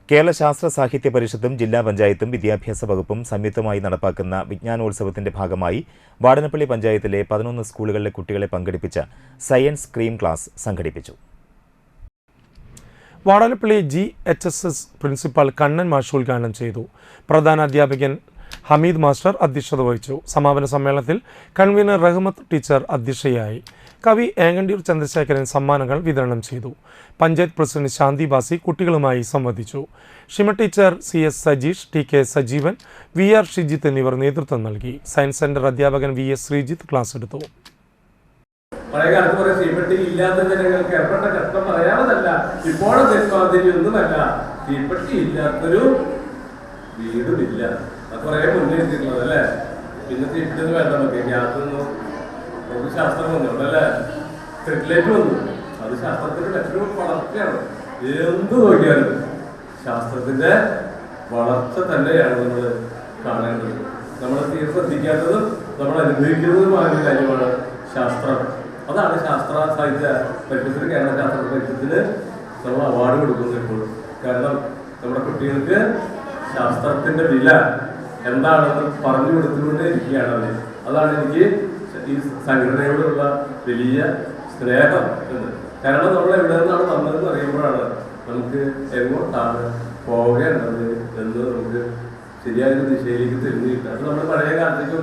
കേരള ശാസ്ത്ര സാഹിത്യ പരിഷത്തും ജില്ലാ പഞ്ചായത്തും വിദ്യാഭ്യാസ വകുപ്പും സംയുക്തമായി നടപ്പാക്കുന്ന വിജ്ഞാനോത്സവത്തിന്റെ ഭാഗമായി വാടനപ്പള്ളി പഞ്ചായത്തിലെ 11 സ്കൂളുകളിലെ കുട്ടികളെ പങ്കെടുപ്പിച്ച സയൻസ് ക്രീം ക്ലാസ് സംഘടിപ്പിച്ചു. വാടനപ്പള്ളി GHSS പ്രിൻസിപ്പൽ കണ്ണൻ മാഷ് ഉദ്ഘാടനം ചെയ്തു. പ്രധാന അധ്യാപകൻ ഹമീദ് മാസ്റ്റർ അധ്യക്ഷത വഹിച്ചു. സമാപന സമ്മേളനത്തിൽ കൺവീനർ റഹ്മത്ത് ടീച്ചർ അധ്യക്ഷയായി. കവി ഏങ്ങണ്ടിയൂർ ചന്ദ്രശേഖരൻ സമ്മാനങ്ങൾ വിതരണം ചെയ്തു. പഞ്ചായത്ത് പ്രസിഡന്റ് ശാന്തി ബാസി കുട്ടികളുമായി സംവദിച്ചു. Shima teacher, CS Sajeesh, TK Sajeevan, VR Shijith എന്നിവർ നേതൃത്വം നൽകി. സയൻസ് സെന്റർ അധ്യാപകൻ VS ശ്രീജിത്ത് ക്ലാസ് എടുത്തു. പഴയ കാലത്ത് കുറെ തീപ്പെട്ടി ഇല്ലാത്ത ജനങ്ങൾക്ക് ഏർപ്പെട്ട കഷ്ടം പറയാമതല്ല. ഇപ്പോഴത്തെ ഒന്നുമല്ല, തീപ്പെട്ടി ഇല്ലാത്തൊരു വീടുമില്ല. അത് കുറെ മുന്നേറ്റിട്ടുള്ളത് അല്ലേ. പിന്നെ തീപ്പെട്ടി വേണ്ട, നമുക്ക് ഗ്യാസൊന്നും നമുക്ക് ശാസ്ത്രം വന്നു അല്ലേ. സെറ്റിലൈറ്റ് വന്നു, അത് ശാസ്ത്രത്തിന്റെ മറ്റൊരു വളർച്ചയാണ്. എന്ത് നോക്കിയാലും ശാസ്ത്രത്തിന്റെ വളർച്ച തന്നെയാണ് നമ്മൾ കാണേണ്ടത്. നമ്മൾ തീരെ ശ്രദ്ധിക്കാത്തതും നമ്മൾ അനുഭവിക്കുന്നതുമായ കാര്യമാണ് ശാസ്ത്രം. അതാണ് ശാസ്ത്ര സാഹിത്യ പരിഷത്തിന്, കേരള ശാസ്ത്ര പരിഷത്തിന് നമ്മൾ അവാർഡ് കൊടുക്കുന്നത് ഇപ്പോൾ. കാരണം നമ്മുടെ കുട്ടികൾക്ക് ശാസ്ത്രത്തിന്റെ വില എന്താണെന്ന് പറഞ്ഞു കൊടുത്തുകൊണ്ടേ ഇരിക്കുകയാണ് അവർ. അതാണ് എനിക്ക് ഈ സംഘടനയോടുള്ള വലിയ സ്നേഹം എന്ന്. കാരണം നമ്മൾ എവിടെ നിന്നാണ് വന്നതെന്ന് അറിയുമ്പോഴാണ് നമുക്ക് എങ്ങോട്ടാണ് പോകേണ്ടത് എന്ന് നമുക്ക് ശരിയായ ദിശയിലേക്ക് തിരിഞ്ഞു കിട്ടുക. അത് നമ്മൾ പഴയ കാലത്തേക്ക്